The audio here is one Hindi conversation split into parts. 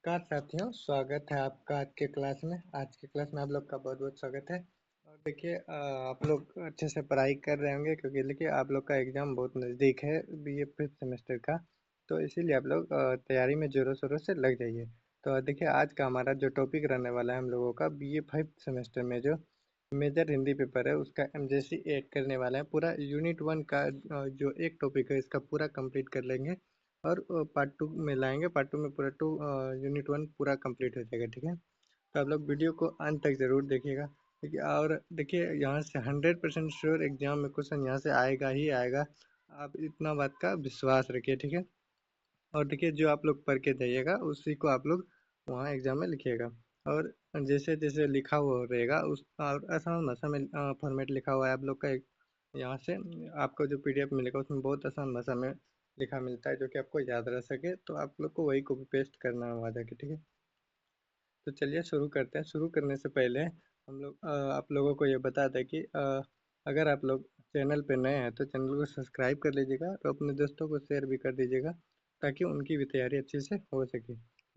नमस्कार साथियों, स्वागत है आपका आज के क्लास में। आज के क्लास में आप लोग का बहुत बहुत स्वागत है। और देखिए आप लोग अच्छे से पढ़ाई कर रहे होंगे क्योंकि देखिए आप लोग का एग्ज़ाम बहुत नज़दीक है बीए फिफ्थ सेमेस्टर का। तो इसीलिए आप लोग तैयारी में ज़ोरों शोरों से लग जाइए। तो देखिए आज का हमारा जो टॉपिक रहने वाला है हम लोगों का बीए फिफ्थ सेमेस्टर में जो मेजर हिंदी पेपर है उसका एमजेसी एक करने वाला है। पूरा यूनिट वन का जो एक टॉपिक है इसका पूरा कंप्लीट कर लेंगे और पार्ट टू में लाएंगे। पार्ट टू में पूरा यूनिट वन पूरा कंप्लीट हो जाएगा, ठीक है। तो आप लोग वीडियो को अंत तक ज़रूर देखिएगा। देखिए और देखिए यहाँ से 100% श्योर एग्जाम में क्वेश्चन यहाँ से आएगा ही आएगा। आप इतना बात का विश्वास रखिए, ठीक है। और देखिए जो आप लोग पढ़ के जाइएगा उसी को आप लोग वहाँ एग्जाम में लिखिएगा। और जैसे जैसे लिखा हुआ रहेगा उस और आसान भाषा में फॉर्मेट लिखा हुआ है आप लोग का यहाँ से आपको जो पीडीएफ मिलेगा उसमें बहुत आसान भाषा में लिखा मिलता है जो कि आपको याद रह सके। तो आप लोग को वही कॉपी पेस्ट करना है वहाँ जाके, ठीक है। तो चलिए शुरू करते हैं। शुरू करने से पहले हम लोग आप लोगों को ये बता दें कि अगर आप लोग चैनल पे नए हैं तो चैनल को सब्सक्राइब कर लीजिएगा और अपने दोस्तों को शेयर भी कर दीजिएगा ताकि उनकी भी तैयारी अच्छे से हो सके।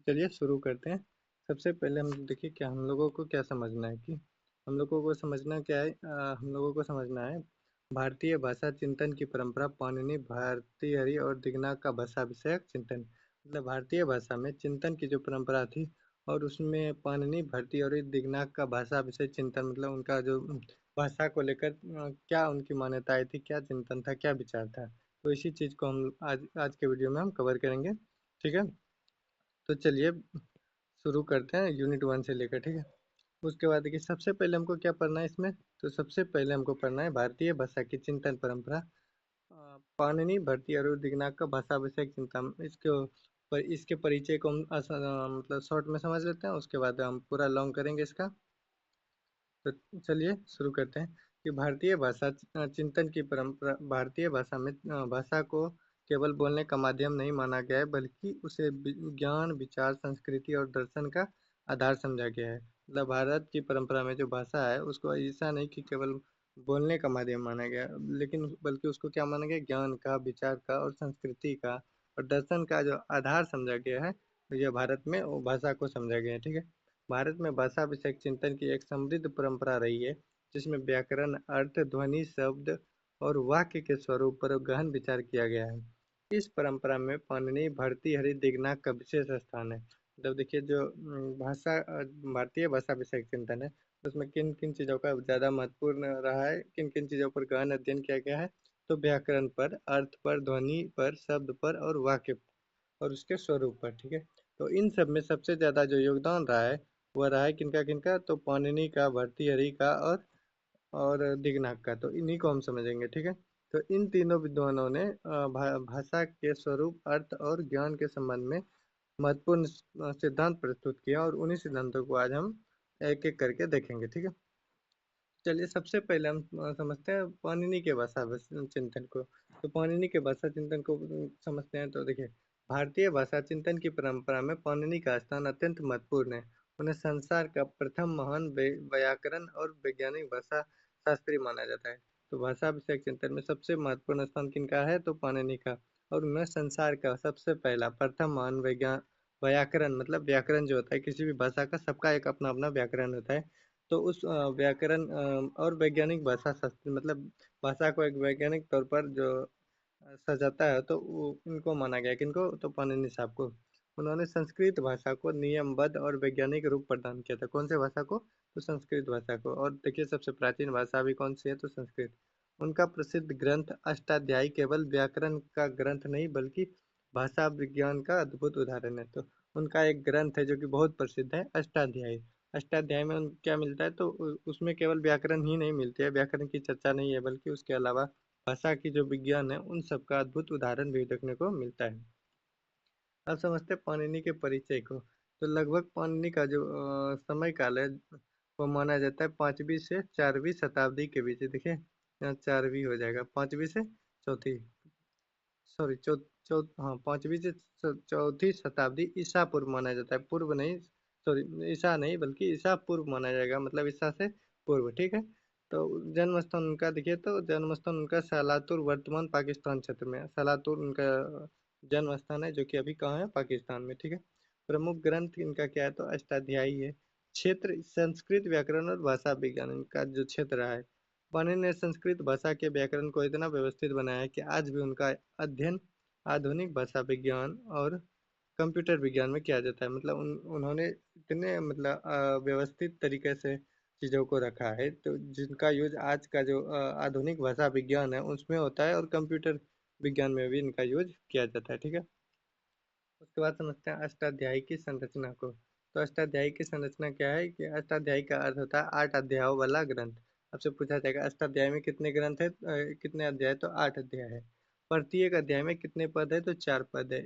चलिए शुरू करते हैं। सबसे पहले हम देखिए क्या हम लोगों को क्या समझना है कि हम लोगों को समझना क्या है। हम लोगों को समझना है भारतीय भाषा चिंतन की परंपरा पाणिनि भर्तृहरि और दिगनाग का भाषा विषयक चिंतन। मतलब भारतीय भाषा में चिंतन की जो परंपरा थी और उसमें पाणिनि भट्टी और दिगनाग का भाषा विषय चिंतन मतलब उनका जो भाषा को लेकर क्या उनकी मान्यताएं थी, क्या चिंतन था, क्या विचार था। तो इसी चीज़ को हम आज आज के वीडियो में हम कवर करेंगे, ठीक है। तो चलिए शुरू करते हैं यूनिट वन से लेकर, ठीक है। उसके बाद देखिए सबसे पहले हमको क्या पढ़ना है इसमें। तो सबसे पहले हमको पढ़ना है भारतीय भाषा की चिंतन परंपरा पाणिनि भट्टी और दिगनाग का भाषा विषयक चिंतन। इसके परिचय को हम मतलब शॉर्ट में समझ लेते हैं, उसके बाद हम पूरा लॉन्ग करेंगे इसका। तो चलिए शुरू करते हैं कि भारतीय भाषा चिंतन की परंपरा। भारतीय भाषा में भाषा को केवल बोलने का माध्यम नहीं माना गया है बल्कि उसे ज्ञान विचार संस्कृति और दर्शन का आधार समझा गया है। मतलब भारत की परंपरा में जो भाषा है उसको ऐसा नहीं कि केवल बोलने का माध्यम माना गया लेकिन बल्कि उसको क्या माना गया, ज्ञान का विचार का और संस्कृति का और दर्शन का जो आधार समझा गया है। तो यह भारत में वो भाषा को समझा गया है, ठीक है। भारत में भाषा विषयक चिंतन की एक समृद्ध परंपरा रही है जिसमें व्याकरण अर्थ ध्वनि शब्द और वाक्य के स्वरूप पर गहन विचार किया गया है। इस परंपरा में पाणिनि भर्तृहरि दिगनाग का विशेष स्थान है। मतलब देखिए जो भाषा भारतीय भाषा विषयक चिंतन है उसमें किन किन चीज़ों का ज़्यादा महत्वपूर्ण रहा है, किन किन चीज़ों पर गहन अध्ययन किया गया है। तो व्याकरण पर, अर्थ पर, ध्वनि पर, शब्द पर और वाक्य और उसके स्वरूप पर, ठीक है। तो इन सब में सबसे ज़्यादा जो योगदान रहा है वह रहा है किनका किनका, तो पाणिनि का, भर्तृहरि का और दिगनाग का। तो इन्हीं को हम समझेंगे, ठीक है। तो इन तीनों विद्वानों ने भाषा के स्वरूप अर्थ और ज्ञान के संबंध में महत्वपूर्ण सिद्धांत प्रस्तुत किया और उन्हीं सिद्धांतों को आज हम एक एक करके देखेंगे, ठीक है। चलिए सबसे पहले हम समझते हैं पाणिनि के भाषा चिंतन को। तो पाणिनि के भाषा चिंतन को समझते हैं। तो देखिए भारतीय भाषा चिंतन की परंपरा में पाणिनि का स्थान अत्यंत महत्वपूर्ण है। उन्हें संसार का प्रथम महान व्याकरण और वैज्ञानिक भाषा शास्त्री माना जाता है। तो भाषा विषयक चिंतन में सबसे महत्वपूर्ण स्थान किनका है, तो पाणिनि का। और उन्हें संसार का सबसे पहला प्रथम महान व्याकरण मतलब व्याकरण जो होता है किसी भी भाषा का, सबका एक अपना अपना व्याकरण होता है। तो उस व्याकरण और वैज्ञानिक भाषा शास्त्र मतलब भाषा को एक वैज्ञानिक तौर पर जो सजाता है तो इनको माना गया, किनको, तो पाणिनि साहब को। उन्होंने संस्कृत भाषा को नियमबद्ध और वैज्ञानिक रूप प्रदान किया था। कौन से भाषा को, तो संस्कृत भाषा को। और देखिए सबसे प्राचीन भाषा भी कौन सी है, तो संस्कृत। उनका प्रसिद्ध ग्रंथ अष्टाध्यायी केवल व्याकरण का ग्रंथ नहीं बल्कि भाषा विज्ञान का अद्भुत उदाहरण है। तो उनका एक ग्रंथ है जो कि बहुत प्रसिद्ध है, अष्टाध्यायी। अष्टाध्याय में क्या मिलता है, तो उसमें केवल व्याकरण ही नहीं मिलती है, व्याकरण की चर्चा नहीं है बल्कि उसके अलावा भाषा की जो विज्ञान है उन सब का अद्भुत उदाहरण भी देखने को मिलता है। अब समझते हैं पाणिनि के परिचय को। तो लगभग पाणिनि का जो समय काल है वो माना जाता है 5वीं से 4वीं शताब्दी के बीच। देखिए यहाँ 4वीं हो जाएगा, 5वीं से चौथी, सॉरी हाँ 5वीं से चौथी शताब्दी ईसा पूर्व माना जाता है, पूर्व नहीं, सॉरी ईसा नहीं बल्कि ईसा पूर्व माना जाएगा, मतलब ईसा से पूर्व, ठीक है। तो जन्म स्थान उनका देखिए, तो जन्म स्थान उनका सालातुर वर्तमान पाकिस्तान क्षेत्र में है। सालातुर उनका जन्म स्थान है जो कि अभी कहाँ है, पाकिस्तान में, ठीक है। प्रमुख ग्रंथ इनका क्या है तो अष्टाध्यायी है। क्षेत्र संस्कृत व्याकरण और भाषा विज्ञान इनका जो क्षेत्र रहा है। पाणिनि ने संस्कृत भाषा के व्याकरण को इतना व्यवस्थित बनाया है कि आज भी उनका अध्ययन आधुनिक भाषा विज्ञान और कंप्यूटर विज्ञान में किया जाता है। मतलब उन्होंने इतने मतलब व्यवस्थित तरीके से चीज़ों को रखा है तो जिनका यूज आज का जो आधुनिक भाषा विज्ञान है उसमें होता है और कंप्यूटर विज्ञान में भी इनका यूज किया जाता है। ठीक है। उसके बाद समझते हैं अष्टाध्यायी की संरचना को। तो अष्टाध्यायी की संरचना क्या है कि अष्टाध्यायी का अर्थ होता है 8 अध्यायों वाला ग्रंथ। आपसे पूछा जाएगा अष्टाध्यायी में कितने ग्रंथ है, कितने अध्याय, तो 8 अध्याय है। प्रत्येक अध्याय में कितने पद है तो 4 पद है।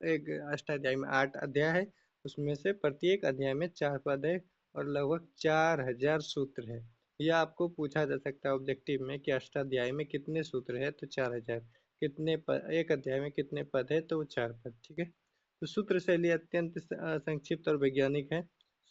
एक अष्टाध्यायी में 8 अध्याय है, उसमें से प्रत्येक अध्याय में 4 पद है और लगभग 4000 सूत्र है। यह आपको पूछा जा सकता है ऑब्जेक्टिव में कि अष्टाध्यायी में कितने सूत्र है तो 4000, कितने पद, एक अध्याय में कितने पद है तो 4 पद। ठीक है। तो सूत्र शैली अत्यंत संक्षिप्त और वैज्ञानिक है।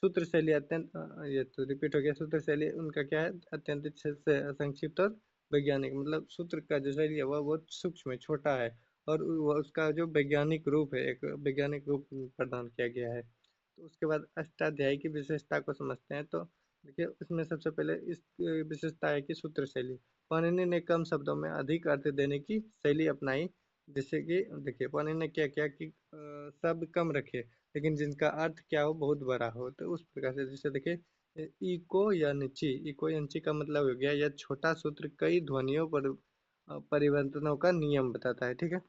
सूत्र शैली अत्यंत ये तो रिपीट हो गया। सूत्र शैली उनका क्या है, अत्यंत संक्षिप्त और वैज्ञानिक। मतलब सूत्र का जो शैली है वह बहुत सूक्ष्म है, छोटा है और उसका जो वैज्ञानिक रूप है, एक वैज्ञानिक रूप प्रदान किया गया है। तो उसके बाद अष्टाध्यायी की विशेषता को समझते हैं। तो देखिए उसमें सबसे पहले इस विशेषता है कि सूत्र शैली। पाणिनि ने कम शब्दों में अधिक अर्थ देने की शैली अपनाई। जैसे कि देखिए पाणिनि ने क्या किया कि शब्द कम रखे लेकिन जिनका अर्थ क्या हो बहुत बड़ा हो। तो उस प्रकार से जैसे देखिए इको या नीची, इको या नीची का मतलब हो गया यह छोटा सूत्र कई ध्वनियों पर परिवर्तनों का नियम बताता है। ठीक है।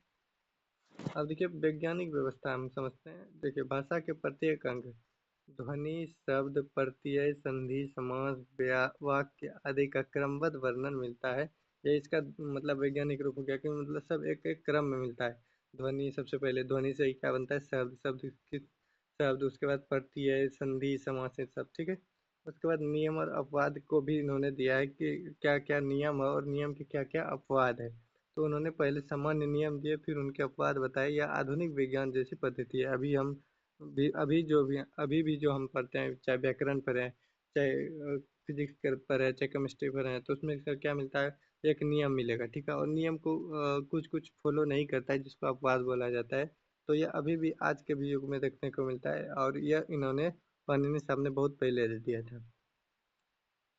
अब देखिए वैज्ञानिक व्यवस्था हम समझते हैं। देखिए भाषा के प्रत्येक अंग, ध्वनि, शब्द, प्रत्यय, संधि, समास, वाक्य आदि का क्रमबद्ध वर्णन मिलता है। ये इसका मतलब वैज्ञानिक रूप हो गया कि मतलब सब एक एक क्रम में मिलता है। ध्वनि सबसे पहले, ध्वनि से ही क्या बनता है शब्द, शब्द की शब्द, उसके बाद प्रत्यय, संधि, समास, ये सब। ठीक है। उसके बाद नियम और अपवाद को भी इन्होंने दिया है कि क्या क्या नियम है और नियम के क्या क्या अपवाद है। तो उन्होंने पहले सामान्य नियम दिए फिर उनके अपवाद बताए। यह आधुनिक विज्ञान जैसी पद्धति है। अभी भी जो हम पढ़ते हैं, चाहे व्याकरण पढ़ें, चाहे फिजिक्स पढ़ें, चाहे केमिस्ट्री पढ़ें, तो उसमें सर क्या मिलता है, एक नियम मिलेगा। ठीक है। और नियम को कुछ कुछ फॉलो नहीं करता है जिसको अपवाद बोला जाता है। तो यह अभी भी आज के भी युग में देखने को मिलता है और यह इन्होंने पाणिनि साहब ने बहुत पहले दे दिया था।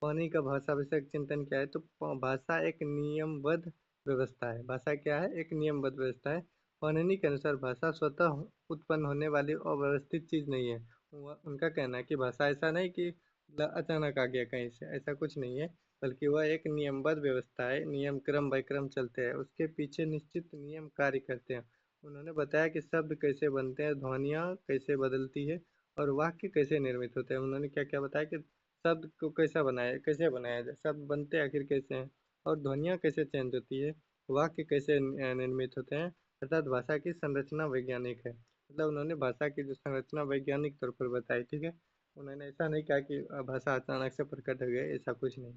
पाणिनि का भाषा विषयक चिंतन क्या है तो भाषा एक नियमबद्ध व्यवस्था है। भाषा क्या है, एक नियमबद्ध व्यवस्था है। पाणिनि के अनुसार भाषा स्वतः उत्पन्न होने वाली अव्यवस्थित चीज नहीं है। उनका कहना है कि भाषा ऐसा नहीं कि अचानक आ गया कहीं से, ऐसा कुछ नहीं है, बल्कि वह एक नियमबद्ध व्यवस्था है। नियम क्रम बाय क्रम चलते हैं, उसके पीछे निश्चित नियम कार्य करते हैं। उन्होंने बताया कि शब्द कैसे बनते हैं, ध्वनियाँ कैसे बदलती है और वाक्य कैसे निर्मित होते हैं। उन्होंने क्या क्या बताया कि शब्द को कैसे बनाया जाए, शब्द बनते आखिर कैसे हैं और ध्वनियाँ कैसे चेंज होती है, वाक्य कैसे निर्मित होते हैं। अर्थात भाषा की संरचना वैज्ञानिक है। मतलब उन्होंने भाषा की जो संरचना वैज्ञानिक तौर पर बताई। ठीक है। उन्होंने ऐसा नहीं कहा कि भाषा अचानक से प्रकट हो गई, ऐसा कुछ नहीं।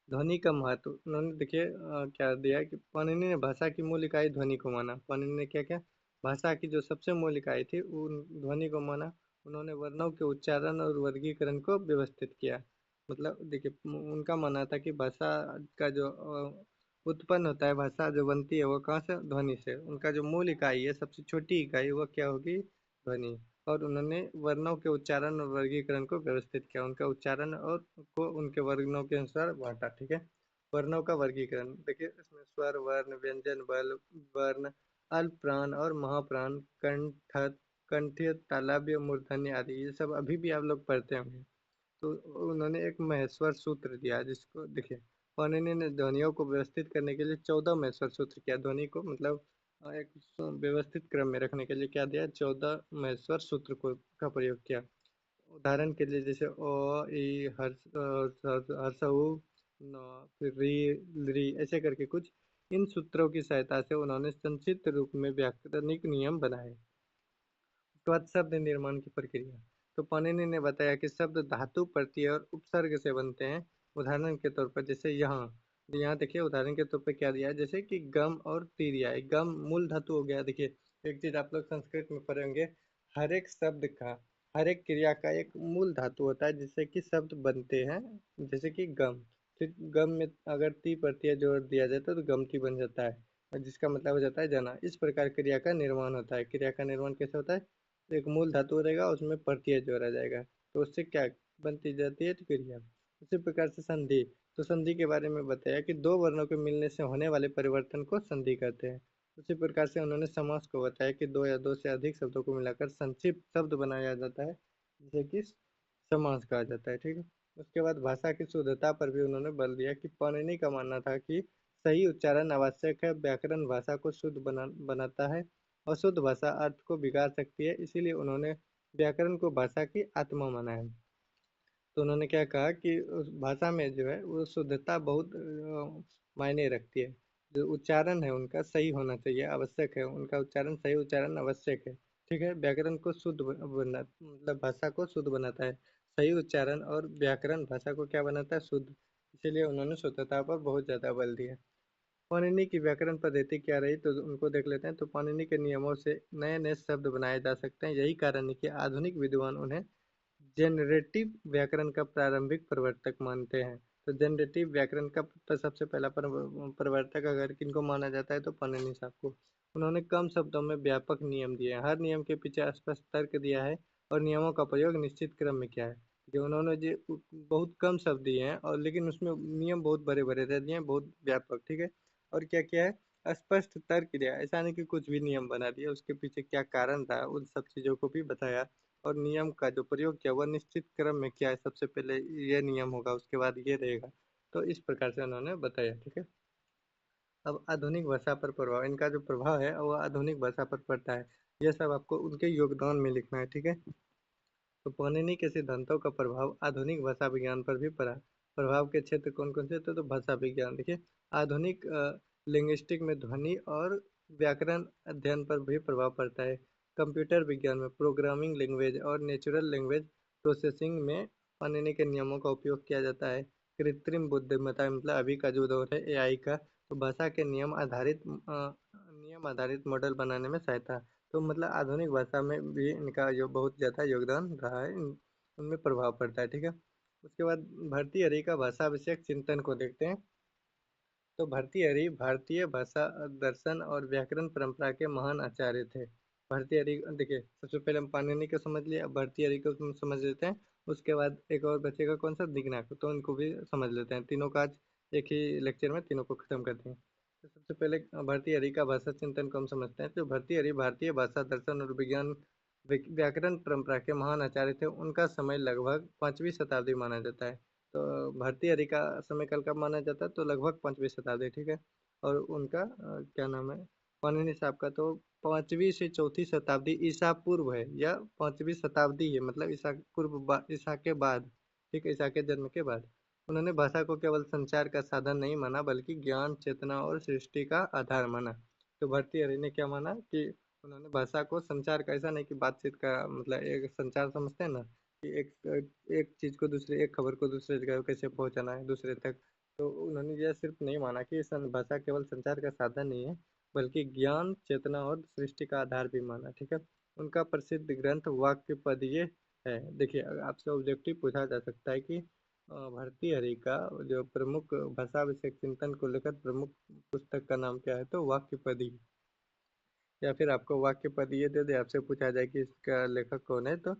ध्वनि का महत्व उन्होंने देखिए क्या दिया कि पाणिनि ने भाषा की मूल इकाई ध्वनि को माना। पाणिनि ने क्या क्या भाषा की जो सबसे मूल इकाई थी उन ध्वनि को माना। उन्होंने वर्णों के उच्चारण और वर्गीकरण को व्यवस्थित किया। मतलब देखिए उनका मानना था कि भाषा का जो उत्पन्न होता है, भाषा जो बनती है वो कहाँ से, ध्वनि से। उनका जो मूल इकाई है, सबसे छोटी इकाई, वो क्या होगी, ध्वनि। और उन्होंने वर्णों के उच्चारण और वर्गीकरण को व्यवस्थित किया, उनका उच्चारण और को उनके वर्णों के अनुसार बांटा। ठीक है। वर्णों का वर्गीकरण देखिए इसमें स्वर, वर्ण, व्यंजन, बल वर्ण, अल्प प्राण और महाप्राण, कंठ्य, तालव्य, मूर्धन्य आदि, ये सब अभी भी आप लोग पढ़ते होंगे। तो उन्होंने एक महेश्वर सूत्र दिया जिसको देखिए पाणिनि ने ध्वनियों को व्यवस्थित करने के लिए 14 महेश्वर सूत्र किया। ध्वनि को मतलब एक व्यवस्थित क्रम में रखने के लिए क्या दिया, 14 महेश्वर सूत्र को का प्रयोग किया। उदाहरण के लिए जैसे ओ, ई, हर्ष उ, न, फिर री, री, ऐसे करके कुछ इन सूत्रों की सहायता से उन्होंने संक्षिप्त रूप में व्याकरणिक नियम बनाए। उसके बाद शब्द निर्माण की प्रक्रिया। तो पाणिनि ने बताया कि शब्द धातु, प्रत्यय और उपसर्ग से बनते हैं। उदाहरण के तौर पर जैसे यहाँ, यहाँ देखिए उदाहरण के तौर पर क्या दिया है, जैसे कि गम और तीरिया। गम मूल धातु हो गया। देखिए एक चीज आप लोग संस्कृत में पढ़ेंगे, हर एक शब्द का, हर एक क्रिया का एक मूल धातु होता है जिससे कि शब्द बनते हैं। जैसे कि गम, फिर गम में अगर ती प्रत्यय जोड़ दिया जाता है तो गमती बन जाता है, और जिसका मतलब हो जाता है जना। इस प्रकार क्रिया का निर्माण होता है। क्रिया का निर्माण कैसे होता है, एक मूल धातु रहेगा, उसमें प्रत्यय जोड़ा जाएगा, तो उससे क्या बनती जाती है, तो क्रिया। उसी प्रकार से संधि, तो संधि के बारे में बताया कि दो वर्णों के मिलने से होने वाले परिवर्तन को संधि कहते हैं। उसी प्रकार से उन्होंने समास को बताया कि दो या दो से अधिक शब्दों को मिलाकर संक्षिप्त शब्द बनाया जाता है, जिसे कि समास कहा जाता है, ठीक है। उसके बाद भाषा की शुद्धता पर भी उन्होंने बल दिया कि पाणिनि का मानना था कि सही उच्चारण आवश्यक है, व्याकरण भाषा को शुद्ध बनाता है, अशुद्ध भाषा अर्थ को बिगाड़ सकती है, इसीलिए उन्होंने व्याकरण को भाषा की आत्मा माना है। तो उन्होंने क्या कहा कि उस भाषा में जो है वो शुद्धता बहुत मायने रखती है। जो उच्चारण है उनका सही होना चाहिए, आवश्यक है, उनका उच्चारण सही उच्चारण आवश्यक है, ठीक है। व्याकरण को शुद्ध बना, मतलब भाषा को शुद्ध बनाता है, सही उच्चारण और व्याकरण भाषा को क्या बनाता है, शुद्ध। इसीलिए उन्होंने शुद्धता पर बहुत ज़्यादा बल दिया। पाणिनि की व्याकरण पद्धति क्या रही, तो उनको देख लेते हैं। तो पाणिनि के नियमों से नए नए शब्द बनाए जा सकते हैं, यही कारण है कि आधुनिक विद्वान उन्हें जेनरेटिव व्याकरण का प्रारंभिक प्रवर्तक मानते हैं। तो जेनरेटिव व्याकरण का सबसे पहला प्रवर्तक अगर किनको माना जाता है, तो पाणिनि साहब को। उन्होंने कम शब्दों में व्यापक नियम दिए हैं, हर नियम के पीछे स्पष्ट तर्क दिया है और नियमों का प्रयोग निश्चित क्रम में किया है। जो उन्होंने जो बहुत कम शब्द दिए हैं और लेकिन उसमें नियम बहुत बड़े बड़े दे दिए हैं, बहुत व्यापक, ठीक है। और क्या किया है, स्पष्ट तर्क दिया, ऐसा नहीं कि कुछ भी नियम बना दिया, उसके पीछे क्या कारण था उन सब चीज़ों को भी बताया। और नियम का जो प्रयोग किया वह निश्चित क्रम में किया है, सबसे पहले ये नियम होगा, उसके बाद ये रहेगा। तो इस प्रकार से उन्होंने बताया, ठीक है। अब आधुनिक भाषा पर प्रभाव, इनका जो प्रभाव है वो आधुनिक भाषा पर पड़ता है। ये सब आपको उनके योगदान में लिखना है, ठीक है। तो पाणिनि के सिद्धांतों का प्रभाव आधुनिक भाषा विज्ञान पर भी पड़ा। प्रभाव के क्षेत्र कौन कौन से थे, तो भाषा विज्ञान देखिए, आधुनिक लिंग्विस्टिक में ध्वनि और व्याकरण अध्ययन पर भी प्रभाव पड़ता है। कंप्यूटर विज्ञान में प्रोग्रामिंग लैंग्वेज और नेचुरल लैंग्वेज प्रोसेसिंग में पाणिनि के नियमों का उपयोग किया जाता है। कृत्रिम बुद्धिमत्ता मतलब अभी का जो दौर है एआई का, तो भाषा के नियम आधारित मॉडल बनाने में सहायता। तो मतलब आधुनिक भाषा में भी इनका जो बहुत ज़्यादा योगदान रहा है, उनमें प्रभाव पड़ता है, ठीक है। उसके बाद भर्तृहरि का भाषा विषयक चिंतन को देखते हैं। तो भर्तृहरि भारतीय भाषा दर्शन और व्याकरण परंपरा के महान आचार्य थे। भर्तृहरि देखिए, सबसे पहले हम पाणिनि को समझ लिया, अब भर्तृहरि को हम समझ लेते हैं। उसके बाद एक और बचेगा कौन सा, दिगनाक, तो उनको भी समझ लेते हैं। तीनों का आज एक ही लेक्चर में तीनों को खत्म करते हैं। तो सबसे पहले भर्तृहरि का भाषा चिंतन को हम समझते हैं। तो भर्तृहरि भारतीय भाषा दर्शन और विज्ञान व्याकरण परंपरा के महान आचार्य थे। उनका समय लगभग 5वीं शताब्दी माना जाता है। तो भर्तृहरि का समय काल कब माना जाता है, तो लगभग 5वीं शताब्दी, ठीक है। और उनका क्या नाम है, पाणिनि साहब का तो 5वीं से 4थी शताब्दी ईसा पूर्व है, या 5वीं शताब्दी है, मतलब ईसा पूर्व ईसा के बाद, ठीक है, ईसा के जन्म के बाद। उन्होंने भाषा को केवल संचार का साधन नहीं माना, बल्कि ज्ञान, चेतना और सृष्टि का आधार माना। तो भर्तृहरि ने क्या माना कि उन्होंने भाषा को संचार का, ऐसा नहीं कि बातचीत का मतलब एक संचार समझते हैं ना, कि एक चीज़ को दूसरे, एक खबर को दूसरे जगह कैसे पहुंचाना है दूसरे तक। तो उन्होंने यह सिर्फ नहीं माना कि भाषा केवल संचार का साधन नहीं है, बल्कि ज्ञान, चेतना और सृष्टि का आधार भी माना, ठीक है। उनका प्रसिद्ध ग्रंथ वाक्य पदीय है। देखिए, अगर आपसे ऑब्जेक्टिव पूछा जा सकता है कि भर्तृहरि का जो प्रमुख भाषा विषयक चिंतन को लेकर प्रमुख पुस्तक का नाम क्या है, तो वाक्य पदी। या फिर आपको वाक्य पद ये दे दे, आपसे पूछा जाए कि इसका लेखक कौन है, तो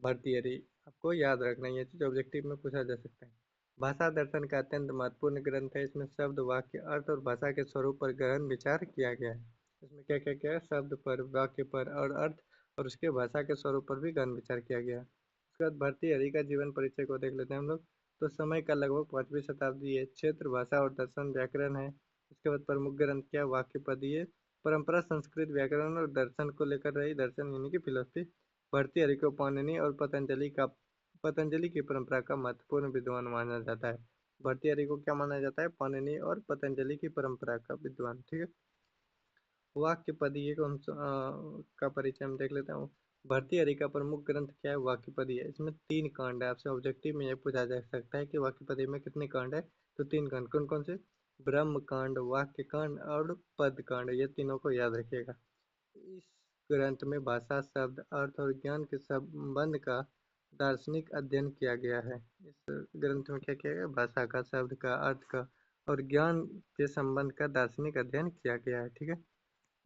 भर्तृहरि। आपको याद रखना, ये चीज़ ऑब्जेक्टिव में पूछा जा सकता है। भाषा दर्शन का अत्यंत महत्वपूर्ण ग्रंथ है। इसमें शब्द, वाक्य, अर्थ और भाषा के स्वरूप पर गहन विचार किया गया है। इसमें क्या क्या क्या है, शब्द पर, वाक्य पर और अर्थ, और उसके भाषा के स्वरूप पर भी गहन विचार किया गया है। उसके बाद भर्तृहरि का जीवन परिचय को देख लेते हैं हम लोग। तो समय का लगभग 5वीं शताब्दी है। क्षेत्र भाषा और दर्शन व्याकरण है। उसके बाद प्रमुख ग्रंथ क्या, वाक्य पदीय। परंपरा संस्कृत व्याकरण और दर्शन को लेकर रही, दर्शन यानी कि फिलोसफी। भर्तृहरि को पाणिनि और पतंजलि की परंपरा का महत्वपूर्ण विद्वान माना जाता है। भर्तृहरि को क्या माना जाता है, पाणिनि और पतंजलि की परंपरा का विद्वान, ठीक है। वाक्य पदीय को का परिचय हम देख लेते हैं। भर्तृहरि का प्रमुख ग्रंथ क्या है, वाक्य पदीय। इसमें 3 कांड है। आपसे ऑब्जेक्टिव में ये पूछा जा सकता है कि वाक्य पदीय में कितने कांड है, तो 3 कांड कौन कौन से, ब्रह्म कांड, वाक्य कांड और पद कांड, ये तीनों को याद रखिएगा। इस ग्रंथ में भाषा, शब्द, अर्थ और ज्ञान के संबंध का दार्शनिक अध्ययन किया गया है। इस ग्रंथ में क्या किया गया, भाषा का, शब्द का, अर्थ का और ज्ञान के संबंध का दार्शनिक अध्ययन किया गया है, ठीक है।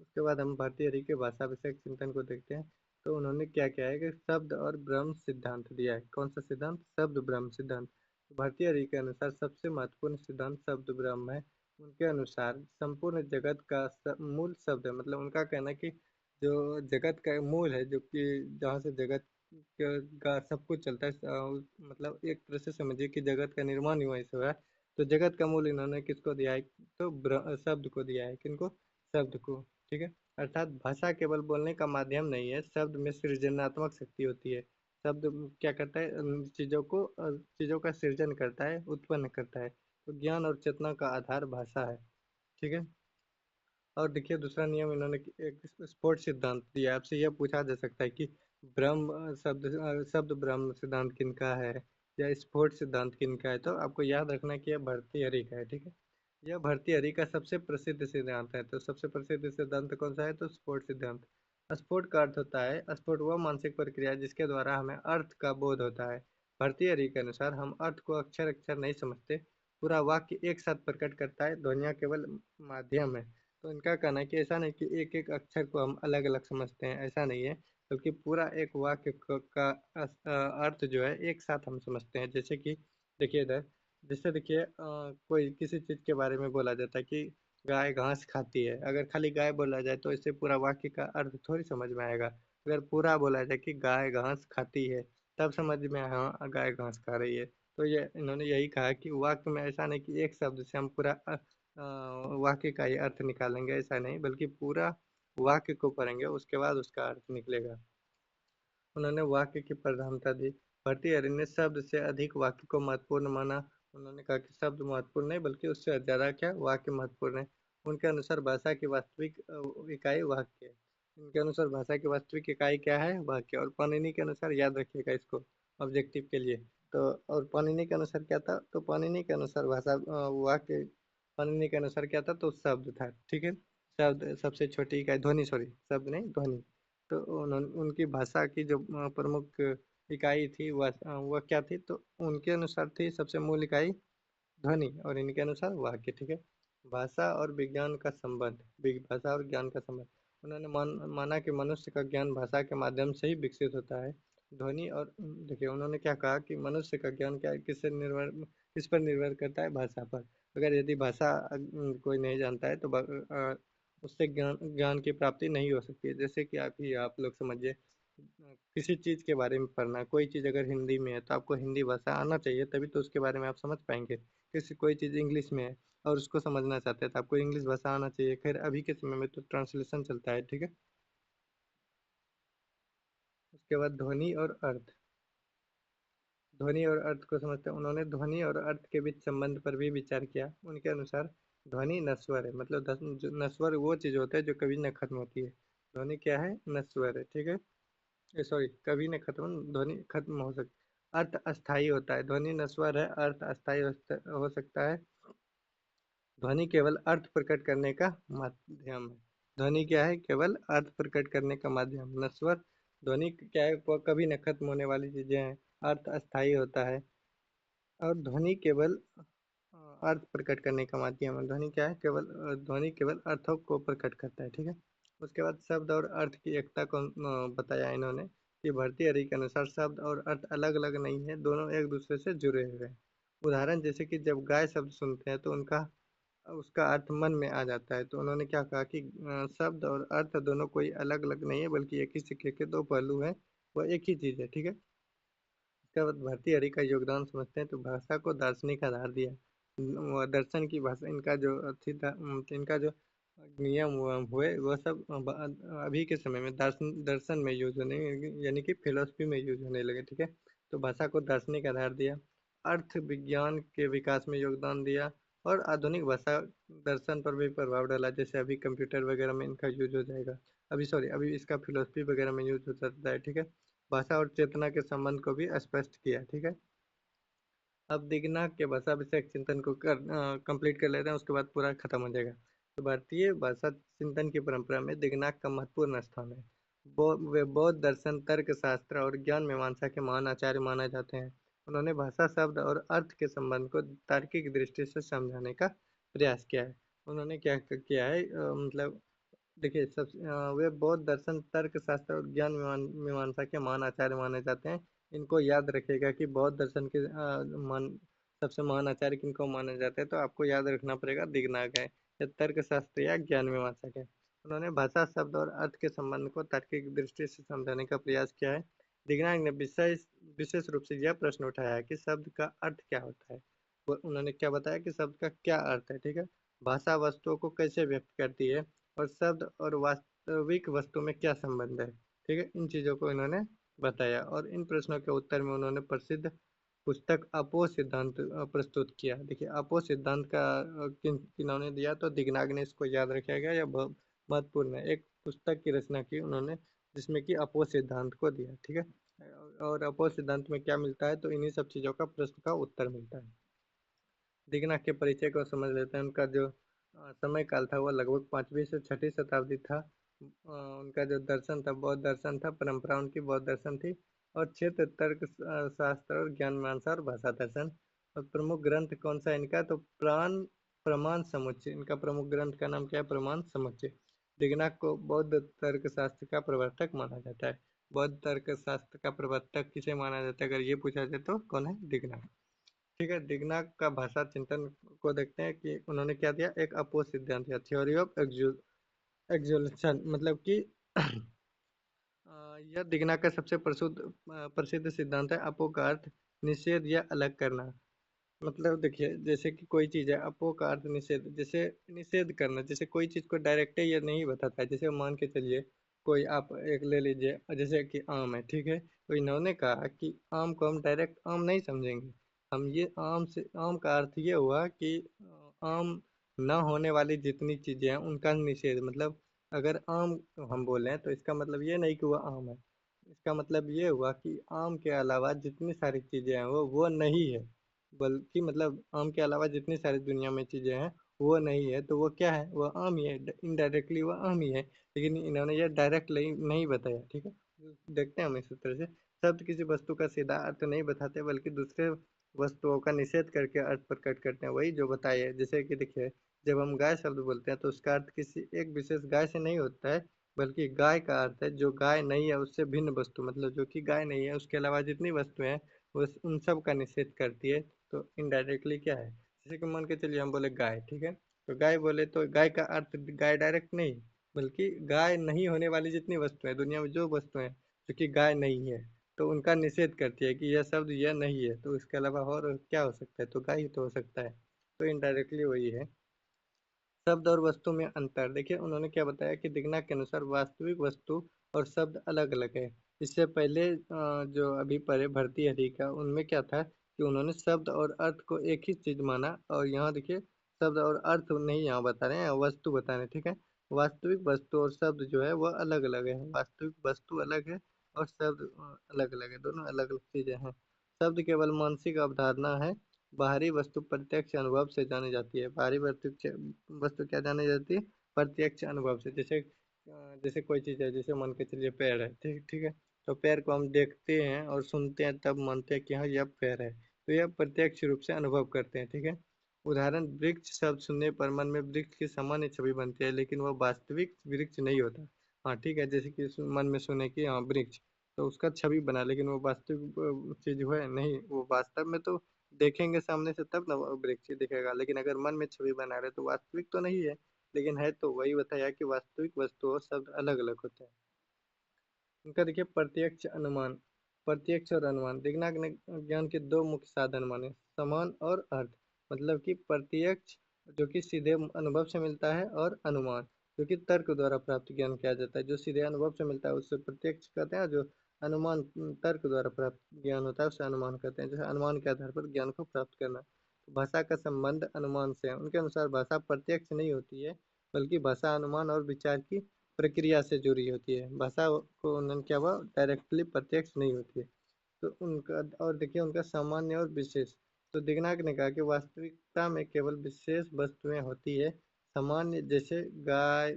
उसके बाद हम भर्तृहरि के भाषा विषयक चिंतन को देखते हैं। तो उन्होंने क्या किया है कि शब्द और ब्रह्म सिद्धांत दिया है। कौन सा सिद्धांत? शब्द ब्रह्म सिद्धांत। भारतीय के अनुसार सबसे महत्वपूर्ण सिद्धांत शब्द ब्रह्म है। उनके अनुसार संपूर्ण जगत का मूल शब्द है। मतलब उनका कहना है कि जो जगत का मूल है, जो कि जहाँ से जगत का सब कुछ चलता है, मतलब एक तरह से समझिए कि जगत का निर्माण ही वहीं से हुआ है। तो जगत का मूल इन्होंने किसको दिया है? तो शब्द को दिया है। किनको? शब्द को। ठीक है। अर्थात भाषा केवल बोलने का माध्यम नहीं है, शब्द में सृजनात्मक शक्ति होती है। शब्द क्या करता है? चीजों का सृजन करता है, उत्पन्न करता है। तो ज्ञान और चेतना का आधार भाषा है। ठीक है। और देखिए दूसरा नियम इन्होंने एक स्फोट सिद्धांत दिया है। आपसे यह पूछा जा सकता है कि शब्द ब्रह्म सिद्धांत किनका है, या स्फोट सिद्धांत किनका है? तो आपको याद रखना है कि यह भर्तृहरि का है। ठीक है। यह भर्तृहरि का सबसे प्रसिद्ध सिद्धांत है। तो सबसे प्रसिद्ध सिद्धांत कौन सा है? तो स्फोट सिद्धांत। स्फोट का अर्थ होता है, स्फोट वह मानसिक प्रक्रिया है जिसके द्वारा हमें अर्थ का बोध होता है। भर्तृहरि के अनुसार हम अर्थ को अक्षर अक्षर नहीं समझते, पूरा वाक्य एक साथ प्रकट करता है, ध्वनियाँ केवल माध्यम है। तो इनका कहना है कि ऐसा नहीं कि एक एक अक्षर को हम अलग अलग समझते हैं, ऐसा नहीं है, बल्कि पूरा एक वाक्य का अर्थ जो है एक साथ हम समझते हैं। जैसे कि देखिए इधर, जैसे देखिए कोई किसी चीज़ के बारे में बोला जाता है कि गाय घास खाती है। अगर खाली गाय बोला जाए तो इससे पूरा वाक्य का अर्थ थोड़ी समझ में आएगा। अगर पूरा बोला जाए कि गाय घास खाती है, तब समझ में हाँ गाय घास खा रही है। तो ये इन्होंने यही कहा कि वाक्य में ऐसा नहीं कि एक शब्द से हम पूरा वाक्य का ही अर्थ निकालेंगे, ऐसा नहीं, बल्कि पूरा वाक्य को पढ़ेंगे, उसके बाद उसका अर्थ निकलेगा। उन्होंने वाक्य की प्रधानता दी। भर्तृहरि ने शब्द से अधिक वाक्य को महत्वपूर्ण माना। उन्होंने कहा कि शब्द महत्वपूर्ण नहीं, बल्कि उससे ज़्यादा क्या वाक्य महत्वपूर्ण है। उनके अनुसार भाषा की वास्तविक इकाई वाक्य है। उनके अनुसार भाषा की वास्तविक इकाई क्या है? वाक्य। और पाणिनि के अनुसार, याद रखिएगा इसको ऑब्जेक्टिव के लिए। तो और पाणिनि के अनुसार क्या था? तो पाणिनि के अनुसार वाक्य, पाणिनि के अनुसार क्या था? तो शब्द था। ठीक है। शब्द सबसे छोटी इकाई, ध्वनि, सॉरी शब्द नहीं ध्वनि। तो उनकी भाषा की जो प्रमुख इकाई थी वह क्या थी? तो उनके अनुसार थी सबसे मूल इकाई ध्वनि, और इनके अनुसार वाक्य। ठीक है। भाषा और विज्ञान का संबंध, भाषा और ज्ञान का संबंध। उन्होंने माना कि मनुष्य का ज्ञान भाषा के माध्यम से ही विकसित होता है। ध्वनि और देखिए उन्होंने क्या कहा कि मनुष्य का ज्ञान क्या है, किस पर निर्भर करता है? भाषा पर। अगर यदि भाषा कोई नहीं जानता है तो उससे ज्ञान ज्ञान की प्राप्ति नहीं हो सकती है। जैसे कि आप लोग समझिए, किसी चीज़ के बारे में पढ़ना, कोई चीज़ अगर हिंदी में है तो आपको हिंदी भाषा आना चाहिए, तभी तो उसके बारे में आप समझ पाएंगे। किसी कोई चीज़ इंग्लिश में है और उसको समझना चाहते हैं तो आपको इंग्लिश भाषा आना चाहिए। खैर अभी के समय में तो ट्रांसलेशन चलता है। ठीक है। उसके बाद ध्वनि और अर्थ। ध्वनि और अर्थ को समझते हैं। उन्होंने ध्वनि और अर्थ के बीच संबंध पर भी विचार किया। उनके अनुसार ध्वनि नश्वर है। मतलब नश्वर वो चीज़ होता है जो कभी न खत्म होती है। ध्वनि क्या है? नश्वर है। ठीक है। सॉरी, कभी न खत्म, ध्वनि खत्म हो सकती, अर्थ अस्थाई होता है। ध्वनि नश्वर है, अर्थ अस्थाई हो सकता है। ध्वनि केवल अर्थ प्रकट करने का माध्यम है। ध्वनि क्या है? केवल अर्थ प्रकट करने का माध्यम। नश्वर ध्वनि क्या है? वो कभी न खत्म होने वाली चीजें हैं। अर्थ अस्थाई होता है। और ध्वनि केवल अर्थ प्रकट करने का माध्यम है। ध्वनि क्या है? ध्वनि केवल अर्थों को प्रकट करता है। ठीक है। उसके बाद शब्द और अर्थ की एकता को बताया इन्होंने कि भर्तृहरि के अनुसार शब्द और अर्थ अलग अलग नहीं है, दोनों एक दूसरे से जुड़े हुए हैं। उदाहरण जैसे कि जब गाय शब्द सुनते हैं तो उनका उसका अर्थ मन में आ जाता है। तो उन्होंने क्या कहा कि शब्द और अर्थ दोनों कोई अलग अलग नहीं है, बल्कि एक ही सिक्के के दो पहलू हैं, वह एक ही चीज़ है। ठीक है। इसके बाद भर्तृहरि का योगदान समझते हैं। तो भाषा को दार्शनिक आधार दिया। दर्शन की भाषा, इनका जो इनका जो नियम हुए वह सब अभी के समय में दर्शन दर्शन में यूज होने, यानी कि फिलोसफी में यूज होने लगे। ठीक है। तो भाषा को दार्शनिक आधार दिया, अर्थ विज्ञान के विकास में योगदान दिया, और आधुनिक भाषा दर्शन पर भी प्रभाव डाला। जैसे अभी कंप्यूटर वगैरह में इनका यूज हो जाएगा, अभी सॉरी अभी इसका फिलोसफी वगैरह में यूज हो सकता है। ठीक है। भाषा और चेतना के संबंध को भी स्पष्ट किया। ठीक है। अब दिगनाग के भाषा विषयक चिंतन को कंप्लीट कर लेते हैं, उसके बाद पूरा खत्म हो जाएगा। तो भारतीय भाषा चिंतन की परंपरा में दिगनाग का महत्वपूर्ण स्थान है। वे बौद्ध दर्शन, तर्क शास्त्र और ज्ञान मीमांसा के महान आचार्य माने जाते हैं। उन्होंने भाषा, शब्द और अर्थ के संबंध को तार्किक दृष्टि से समझाने का प्रयास किया है। उन्होंने क्या किया है, मतलब देखिए वे बौद्ध दर्शन, तर्क शास्त्र और ज्ञान मीमांसा के महान आचार्य माने जाते हैं। इनको याद रखिएगा कि बौद्ध दर्शन के मान सबसे महान आचार्य किनको माने जाते हैं, तो आपको याद रखना पड़ेगा दिगनाग है, या तर्क शास्त्र या ज्ञान मीमांसा के। उन्होंने भाषा, शब्द और अर्थ के संबंध को तार्किक दृष्टि से समझाने का प्रयास किया है। दिगनाग ने विशेष विशेष रूप से यह प्रश्न उठाया है कि शब्द का अर्थ क्या होता है। उन्होंने क्या बताया कि शब्द का क्या अर्थ है, ठीक है। भाषा वस्तुओं को कैसे व्यक्त करती है, और शब्द और वास्तविक वस्तु में क्या संबंध है, ठीक है। इन चीज़ों को इन्होंने बताया, और इन प्रश्नों के उत्तर में उन्होंने प्रसिद्ध पुस्तक अपोह सिद्धांत प्रस्तुत किया। देखिए अपोह सिद्धांत का किन्होंने दिया, तो दिगनाग ने इसको याद रखा गया, या बहुत महत्वपूर्ण है। एक पुस्तक की रचना की उन्होंने, जिसमें कि अपोह सिद्धांत को दिया, ठीक है। और अपोह सिद्धांत में क्या मिलता है, तो इन्हीं सब चीज़ों का प्रश्न का उत्तर मिलता है। दिगनाग के परिचय को समझ लेते हैं। उनका जो समय काल था वह लगभग 5वीं से 6ठी शताब्दी था। उनका जो दर्शन था बौद्ध दर्शन था, परंपरा उनकी बौद्ध दर्शन थी। और क्षेत्र तर्क शास्त्र और ज्ञान मीमांसा और भाषा दर्शन। और प्रमुख ग्रंथ कौन सा है इनका, तो प्रमाण समुच्चय। इनका प्रमुख ग्रंथ का नाम क्या है, प्रमाण समुच्चय। दिगनाग को बौद्ध तर्क शास्त्र का प्रवर्तक माना जाता है। बौद्ध तर्क शास्त्र का प्रवर्तक किसे माना जाता है, अगर ये पूछा जाए तो कौन है, दिगनाग। ठीक है। दिगनाग का भाषा चिंतन को देखते हैं कि उन्होंने क्या दिया, एक अपोह सिद्धांत या थ्योरी ऑफ एक्सुलेशन, मतलब कि यह दिगनाग का सबसे प्रसिद्ध सिद्धांत है। अपोह का अर्थ निषेध या अलग करना। मतलब देखिए, जैसे कि कोई चीज़ है, अपोह का अर्थ निषेध, जैसे निषेध करना, जैसे कोई चीज़ को डायरेक्ट ये नहीं बताता है। जैसे मान के चलिए, कोई आप एक ले लीजिए, जैसे कि आम है, ठीक है। तो इन्होंने कहा कि आम को हम डायरेक्ट आम नहीं समझेंगे। हम ये आम से, आम का अर्थ ये हुआ कि आम न होने वाली जितनी चीज़ें हैं उनका निषेध। मतलब अगर आम हम बोलें तो इसका मतलब ये नहीं कि वह आम है। इसका मतलब ये हुआ कि आम के अलावा जितनी सारी चीज़ें हैं वो नहीं है। बल्कि मतलब आम के अलावा जितनी सारी दुनिया में चीज़ें हैं वो नहीं है, तो वो क्या है, वो आम ही है। इनडायरेक्टली वो आम ही है, लेकिन इन्होंने ये डायरेक्ट नहीं बताया, ठीक है। देखते हैं हम इसी तरह से। शब्द किसी वस्तु का सीधा अर्थ नहीं बताते, बल्कि दूसरे वस्तुओं का निषेध करके अर्थ प्रकट करते हैं, वही जो बताए है। जैसे कि देखिए, जब हम गाय शब्द बोलते हैं तो उसका अर्थ किसी एक विशेष गाय से नहीं होता है, बल्कि गाय का अर्थ है जो गाय नहीं है उससे भिन्न वस्तु, मतलब जो कि गाय नहीं है उसके अलावा जितनी वस्तुएं हैं वो उन सब का निषेध करती है। तो इनडायरेक्टली क्या है, जैसे कि मान के चलिए हम बोले गाय, ठीक है। तो गाय बोले तो गाय का अर्थ गाय डायरेक्ट नहीं, बल्कि गाय नहीं होने वाली जितनी वस्तुएं दुनिया में, जो वस्तुएं जो कि गाय नहीं है, तो उनका निषेध करती है कि यह शब्द यह नहीं है, तो इसके अलावा और क्या हो सकता है, तो गाय ही तो हो सकता है। तो इनडायरेक्टली वही है। शब्द और वस्तु में अंतर देखिए, उन्होंने क्या बताया कि दिगना के अनुसार वास्तविक वस्तु और शब्द अलग अलग है। इससे पहले जो अभी पढ़े भर्ती हरी का, उनमें क्या था कि उन्होंने शब्द और अर्थ को एक ही चीज माना, और यहाँ देखिए शब्द और अर्थ नहीं यहाँ बता रहे हैं, वस्तु बता रहे हैं, ठीक है। वास्तविक वस्तु और शब्द जो है वह अलग अलग है। वास्तविक वस्तु अलग है और शब्द अलग अलग है, दोनों अलग अलग चीजें हैं। शब्द केवल मानसिक अवधारणा है। बाहरी वस्तु प्रत्यक्ष अनुभव से जानी जाती है। बाहरी वस्तु क्या जानी जाती है, प्रत्यक्ष अनुभव से। जैसे कोई चीज़ है, जैसे मान के चलिए पैर है, ठीक ठीक है। तो पैर को हम देखते हैं और सुनते हैं, तब मानते हैं कि हाँ यह पैर है। तो यह प्रत्यक्ष रूप से अनुभव करते हैं, ठीक है। उदाहरण, वृक्ष शब्द सुनने पर मन में वृक्ष की सामान्य छवि बनती है, लेकिन वह वास्तविक वृक्ष नहीं होता। हाँ ठीक है, जैसे कि मन में सुने कि हाँ वृक्ष, तो उसका छवि बना, लेकिन वो वास्तविक चीज है नहीं, वो वास्तव में तो देखेंगे सामने से तब ना वो वृक्ष दिखेगा। लेकिन अगर मन में छवि बना रहे तो वास्तविक तो नहीं है, लेकिन है तो वही बताया कि वास्तविक वस्तु और शब्द अलग अलग होते हैं। इनका देखिए प्रत्यक्ष अनुमान। प्रत्यक्ष और अनुमान, दिगनाग ने ज्ञान के दो मुख्य साधन माने, समान और अर्थ। मतलब कि प्रत्यक्ष जो कि सीधे अनुभव से मिलता है, और अनुमान जो कि तर्क द्वारा प्राप्त ज्ञान किया जाता है। जो सीधे अनुभव से मिलता है उससे प्रत्यक्ष कहते हैं, जो अनुमान तर्क द्वारा प्राप्त ज्ञान होता है उसे अनुमान कहते हैं। जैसे अनुमान के आधार पर ज्ञान को प्राप्त करना। भाषा का संबंध अनुमान से है। उनके अनुसार भाषा प्रत्यक्ष नहीं होती है, बल्कि भाषा अनुमान और विचार की प्रक्रिया से जुड़ी होती है। भाषा को उन्होंने क्या हुआ, डायरेक्टली प्रत्यक्ष नहीं होती है। तो उनका, और देखिए उनका सामान्य और विशेष। तो दिगनाग ने कहा कि वास्तविकता में केवल विशेष वस्तुएं होती है। सामान्य जैसे गाय,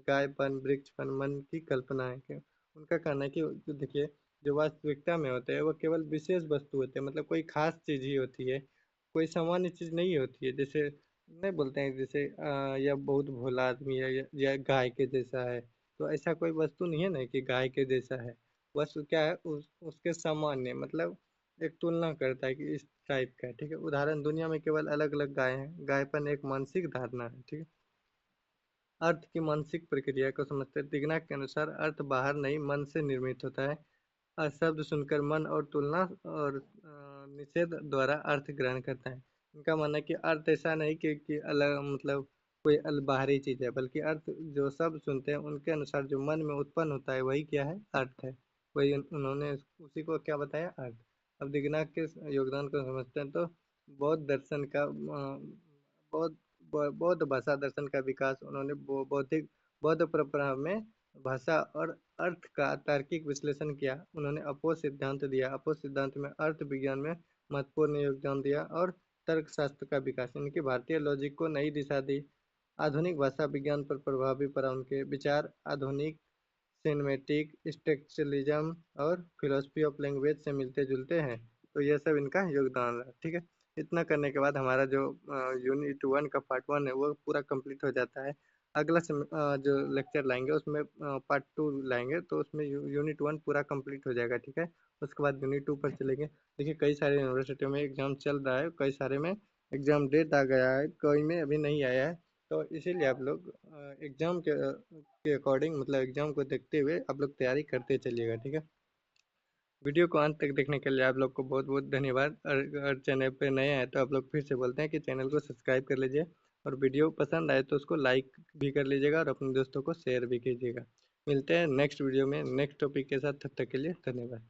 गायपन, वृक्षपन, मन की कल्पना है कि उनका कहना है कि जो देखिए, जो वास्तविकता में होते हैं वो केवल विशेष वस्तु होते हैं, मतलब कोई खास चीज ही होती है, कोई सामान्य चीज नहीं होती है। जैसे नहीं बोलते हैं जैसे यह बहुत भोला आदमी है या गाय के जैसा है। तो ऐसा कोई वस्तु नहीं है ना कि गाय के जैसा है। बस क्या है उसके सामान्य मतलब एक तुलना करता है कि इस टाइप का है, ठीक है। उदाहरण दुनिया में केवल अलग अलग गाय हैं, गायपन एक मानसिक धारणा है, ठीक है। अर्थ की मानसिक प्रक्रिया को समझते हैं। तिगना के अनुसार अर्थ बाहर नहीं मन से निर्मित होता है। शब्द सुनकर मन और तुलना और निषेध द्वारा अर्थ ग्रहण करता है। इनका मानना है कि अर्थ ऐसा नहीं कि अलग मतलब कोई बाहरी चीज है, बल्कि अर्थ जो शब्द सुनते हैं उनके अनुसार जो मन में उत्पन्न होता है वही क्या है, अर्थ है। वही उन्होंने उसी को क्या बताया, अर्थ। अब दिगनाग के योगदान को समझते हैं तो बौद्ध दर्शन का बौद्ध बौद्ध भाषा दर्शन का विकास उन्होंने बौद्धिक बौद्ध परंपरा में भाषा और अर्थ का तार्किक विश्लेषण किया। उन्होंने अपोह सिद्धांत दिया, अपोह सिद्धांत में अर्थ विज्ञान में महत्वपूर्ण योगदान दिया और तर्कशास्त्र का विकास, इनकी भारतीय लॉजिक को नई दिशा दी। आधुनिक भाषा विज्ञान पर प्रभाव भी पड़ा उनके विचार आधुनिक सिनेमैटिक स्ट्रक्चरलिज्म और फिलोसफी ऑफ लैंग्वेज से मिलते जुलते हैं। तो ये सब इनका योगदान रहा, ठीक है। इतना करने के बाद हमारा जो यूनिट वन का पार्ट वन है वो पूरा कंप्लीट हो जाता है। अगला जो लेक्चर लाएंगे उसमें पार्ट टू लाएंगे, तो उसमें यूनिट वन पूरा कंप्लीट हो जाएगा, ठीक है। उसके बाद यूनिट टू पर चलेंगे। देखिए कई सारे यूनिवर्सिटियों में एग्जाम चल रहा है, कई सारे में एग्जाम डेट आ गया है, कई में अभी नहीं आया है। तो इसीलिए आप लोग एग्जाम के अकॉर्डिंग मतलब एग्जाम को देखते हुए आप लोग तैयारी करते चलिएगा, ठीक है। वीडियो को अंत तक देखने के लिए आप लोग को बहुत बहुत धन्यवाद। अगर चैनल पे नए हैं तो आप लोग फिर से बोलते हैं कि चैनल को सब्सक्राइब कर लीजिए, और वीडियो पसंद आए तो उसको लाइक भी कर लीजिएगा और अपने दोस्तों को शेयर भी कीजिएगा। मिलते हैं नेक्स्ट वीडियो में नेक्स्ट टॉपिक के साथ, तब तक के लिए धन्यवाद।